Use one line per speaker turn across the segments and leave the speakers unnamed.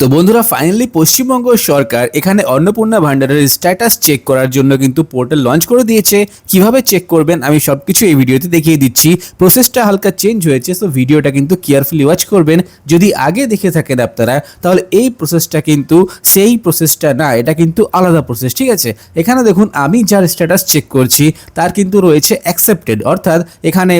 তো বন্ধুরা ফাইনালি পশ্চিমবঙ্গ সরকার এখানে অন্নপূর্ণা ভান্ডারের স্ট্যাটাস চেক করার জন্য কিন্তু পোর্টাল লঞ্চ করে দিয়েছে। কিভাবে চেক করবেন আমি সবকিছু এই ভিডিওতে দেখিয়ে দিচ্ছি। প্রসেসটা হালকা চেঞ্জ হয়েছে, সো ভিডিওটা কিন্তু কেয়ারফুলি ওয়াচ করবেন। যদি আগে দেখে থাকেন আপনারা তাহলে এই প্রসেসটা কিন্তু সেই প্রসেসটা না, এটা কিন্তু আলাদা প্রসেস, ঠিক আছে। এখানে দেখুন আমি যার স্ট্যাটাস চেক করছি তার কিন্তু রয়েছে অ্যাকসেপ্টেড, অর্থাৎ এখানে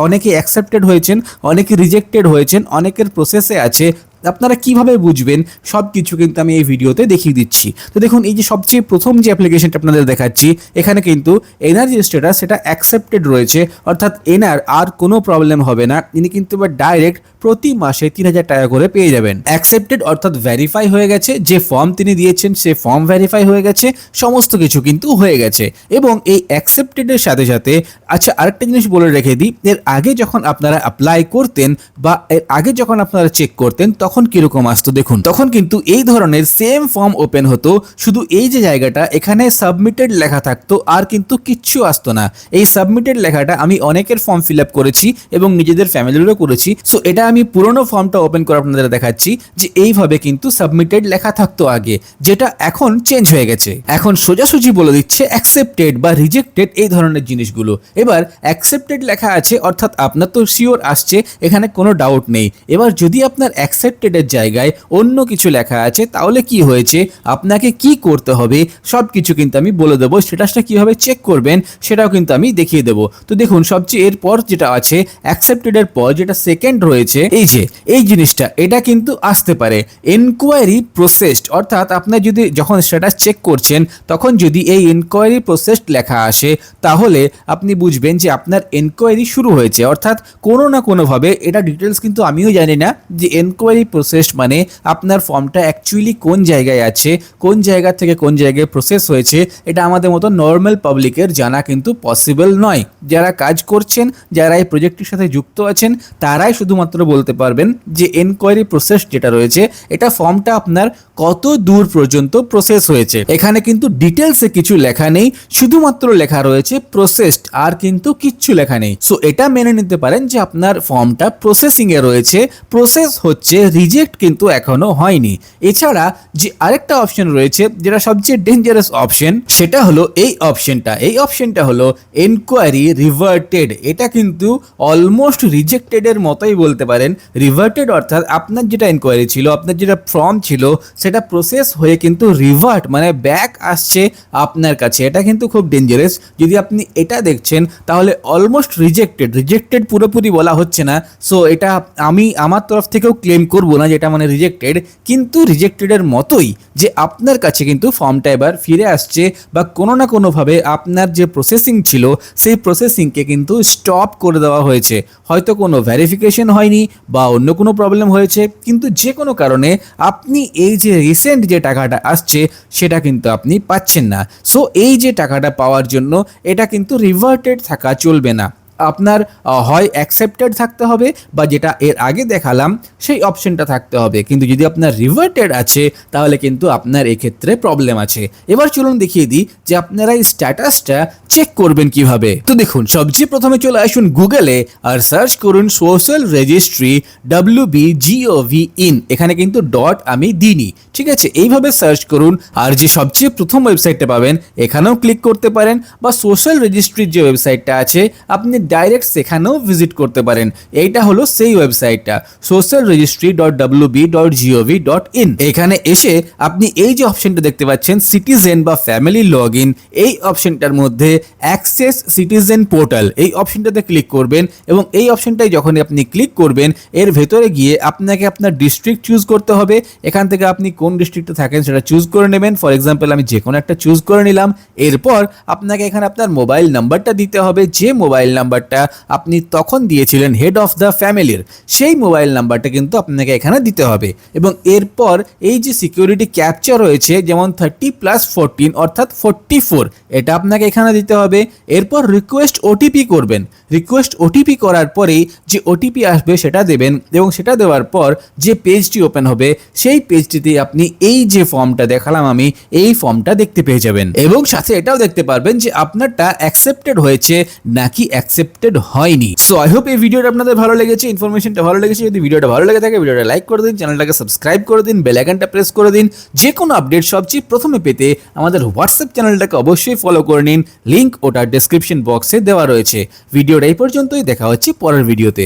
অনেকে অ্যাকসেপ্টেড হয়েছেন, অনেকে রিজেক্টেড হয়েছেন, অনেকের প্রসেসে আছে। আপনারা কিভাবে বুঝবেন সব কিছু কিন্তু আমি এই ভিডিওতে দেখিয়ে দিচ্ছি। তো দেখুন এই যে সবচেয়ে প্রথম যে অ্যাপ্লিকেশনটা আপনাদের দেখাচ্ছি এখানে কিন্তু এনার যে স্ট্যাটাস সেটা অ্যাকসেপ্টেড রয়েছে, অর্থাৎ এনার আর কোনো প্রবলেম হবে না। ইনি কিন্তু এবার ডাইরেক্ট প্রতি মাসে 3,000 টাকা করে পেয়ে যাবেন। অ্যাকসেপ্টেড অর্থাৎ ভেরিফাই হয়ে গেছে, যে ফর্ম তিনি দিয়েছেন সে ফর্ম ভেরিফাই হয়ে গেছে, সমস্ত কিছু কিন্তু হয়ে গেছে। এবং এই অ্যাকসেপ্টেডের সাথে সাথে আচ্ছা আরেকটা জিনিস বলে রেখে দিই, এর আগে যখন আপনারা অ্যাপ্লাই করতেন বা এর আগে যখন আপনারা চেক করতেন তখন কিরকম আসতো দেখুন। তখন কিন্তু এই ধরনের সেম ফর্ম ওপেন হতো, শুধু এই যে জায়গাটা এখানে সাবমিটেড লেখা থাকতো, আর কিন্তু কিচ্ছু আসতো না। এই সাবমিটেড লেখাটা আমি অনেকের ফর্ম ফিল আপ করেছি এবং নিজেদের ফ্যামিলিরও করেছি। সো এটা আমি পুরোনো ফর্মটা ওপেন করে আপনাদের দেখাচ্ছি যে এইভাবে কিন্তু সাবমিটেড লেখা থাকতো আগে, যেটা এখন চেঞ্জ হয়ে গেছে। এখন সোজাসুজি বলে দিচ্ছে অ্যাকসেপ্টেড বা রিজেক্টেড এই ধরনের জিনিসগুলো। এবার অ্যাকসেপ্টেড লেখা আছে অর্থাৎ আপনার তো শিওর আসছে, এখানে কোনো ডাউট নেই। এবার যদি আপনার অ্যাকসেপ্টেডের জায়গায় অন্য কিছু লেখা আছে তাহলে কি হয়েছে, আপনাকে কি করতে হবে সব কিছু কিন্তু আমি বলে দেবো। স্ট্যাটাসটা কিভাবে চেক করবেন সেটাও কিন্তু আমি দেখিয়ে দেবো। তো দেখুন সবচেয়ে এরপর যেটা আছে অ্যাকসেপ্টেডের পর যেটা সেকেন্ড রয়েছে, এই যে এই জিনিসটা এটা কিন্তু আসতে পারে এনকোয়ারি প্রসেসড, অর্থাৎ আপনার যদি যখন স্ট্যাটাস চেক করছেন তখন যদি এই এনকোয়ারি প্রসেসড লেখা আসে তাহলে আপনি বুঝবেন যে আপনার এনকোয়ারি শুরু হয়েছে। অর্থাৎ কোনো না কোনোভাবে, এটা ডিটেলস কিন্তু আমিও জানি না যে এনকোয়ারি প্রসেস মানে আপনার ফর্মটা অ্যাকচুয়ালি কোন জায়গায় আছে, কোন জায়গা থেকে কোন জায়গায় প্রসেস হয়েছে, এটা আমাদের মতো নর্মাল পাবলিকের জানা কিন্তু পসিবল নয়। যারা কাজ করছেন, যারা এই প্রজেক্টের সাথে যুক্ত আছেন তারাই শুধুমাত্র বলতে পারবেন যে এনকোয়ারি প্রসেস যেটা রয়েছে এটা ফর্মটা আপনার কত দূর পর্যন্ত প্রসেস হয়েছে। এখানে কিন্তু ডিটেলসে কিছু লেখা নেই, শুধুমাত্র লেখা রয়েছে প্রসেসড, আর কিন্তু কিচ্ছু লেখা নেই। সো এটা মেনে নিতে পারেন যে আপনার ফর্মটা প্রসেসিং এ রয়েছে, প্রসেস হচ্ছে, রিজেক্ট কিন্তু এখনো হয়নি। এছাড়া যে আরেকটা অপশন রয়েছে যেটা সবচেয়ে ডেঞ্জারাস অপশন, সেটা হলো এই অপশনটা। এই অপশনটা হলো এনকোয়ারি রিভার্টেড। এটা কিন্তু অলমোস্ট রিজেক্টেড এর মতোই বলতে পারেন। রিভার্টেড অর্থাৎ আপনার যেটা এনকোয়ারি ছিল, আপনার যেটা ফর্ম ছিল সেটা প্রসেস হয়ে কিন্তু রিভার্ট মানে ব্যাক আসছে আপনার কাছে। এটা কিন্তু খুব ডেঞ্জারাস। যদি আপনি এটা দেখছেন তাহলে অলমোস্ট রিজেক্টেড, রিজেক্টেড পুরোপুরি বলা হচ্ছে না। সো এটা আমি আমার তরফ থেকেও ক্লেম করব না যেটা মানে রিজেক্টেড, কিন্তু রিজেক্টেডের মতোই যে আপনার কাছে কিন্তু ফর্মটা এবার ফিরে আসছে বা কোনো না কোনোভাবে আপনার যে প্রসেসিং ছিল সেই প্রসেসিংকে কিন্তু স্টপ করে দেওয়া হয়েছে। হয়তো কোনো ভেরিফিকেশন হয়নি বা অন্য কোনো প্রবলেম হয়েছে, কিন্তু যে কোনো কারণে আপনি এই যে রিসেন্ট যে টাকাটা আসছে সেটা কিন্তু আপনি পাচ্ছেন না। সো এই যে টাকাটা পাওয়ার জন্য এটা কিন্তু রিভার্টেড থাকা চলবে না। আপনার হয় অ্যাকসেপ্টেড থাকতে হবে বা যেটা এর আগে দেখালাম সেই অপশনটা থাকতে হবে। কিন্তু যদি আপনার রিভার্টেড আছে তাহলে কিন্তু আপনার এক্ষেত্রে প্রবলেম আছে। এবার চলুন দেখিয়ে দিই যে আপনারা এই স্ট্যাটাসটা চেক করবেন কিভাবে। তো দেখুন সবচেয়ে প্রথমে চলে আসুন গুগলে আর সার্চ করুন সোশ্যাল রেজিস্ট্রি WBGOV ইন। এখানে কিন্তু ডট আমি দিইনি, ঠিক আছে। এইভাবে সার্চ করুন আর যে সবচেয়ে প্রথম ওয়েবসাইটটা পাবেন এখানেও ক্লিক করতে পারেন, বা সোশ্যাল রেজিস্ট্রির যে ওয়েবসাইটটা আছে আপনি ডাইরেক্ট সেখানেও ভিজিট করতে পারেন। এইটা হলো সেই ওয়েবসাইটটা socialregistry.wb.gov.in। এখানে এসে আপনি এই যে অপশনটা দেখতে পাচ্ছেন সিটিজেন বা ফ্যামিলি লগ ইন, এই অপশনটার মধ্যে অ্যাক্সেস সিটিজেন পোর্টাল এই অপশনটাতে ক্লিক করবেন। এবং এই অপশনটাই যখনই আপনি ক্লিক করবেন এর ভেতরে গিয়ে আপনাকে আপনার ডিস্ট্রিক্ট চুজ করতে হবে। এখান থেকে আপনি কোন ডিস্ট্রিক্টে থাকেন সেটা চুজ করে নেবেন। ফর এক্সাম্পল আমি যে কোনো একটা চুজ করে নিলাম। এরপর আপনাকে এখানে আপনার মোবাইল নাম্বারটা দিতে হবে, যে মোবাইল নাম্বারটা আপনি তখন দিয়েছিলেন হেড অফ দ্য ফ্যামিলির, সেই মোবাইল নাম্বারটা কিন্তু আপনাকে এখানে দিতে হবে। এবং এরপর এই যে সিকিউরিটি ক্যাপচা রয়েছে যেমন 30+14 অর্থাৎ 44, এটা আপনাকে এখানে দিতে হবে। এরপর রিকোয়েস্ট ওটিপি করবেন। রিকোয়েস্ট ওটিপি করার পরেই যে ওটিপি আসবে সেটা দেবেন, এবং সেটা দেওয়ার পর যে পেজটি ওপেন হবে সেই পেজটিতে আপনি এই যে ফর্মটা দেখালাম আমি, এই ফর্মটা দেখতে পেয়ে যাবেন। এবং সাথে এটাও দেখতে পারবেন যে আপনারটা অ্যাকসেপ্টেড হয়েছে নাকি অ্যাকসেপ্ট অ্যাকসেপ্টেড হয়নি। সো আই হোপ এই ভিডিওটা আপনাদের ভালো লেগেছে, ইনফরমেশনটা ভালো লেগেছে। যদি ভিডিওটা ভালো লেগে থাকে ভিডিওটা লাইক করে দিন, চ্যানেলটাকে সাবস্ক্রাইব করে দিন, বেল আইকনটা প্রেস করে দিন। যে কোনো আপডেট সবচেয়ে প্রথমে পেতে আমাদের হোয়াটসঅ্যাপ চ্যানেলটাকে অবশ্যই ফলো করে নিন, লিংক ওটা ডেসক্রিপশন বক্সে দেওয়া রয়েছে। ভিডিওটা এই পর্যন্তই, দেখা হচ্ছে পরের ভিডিওতে।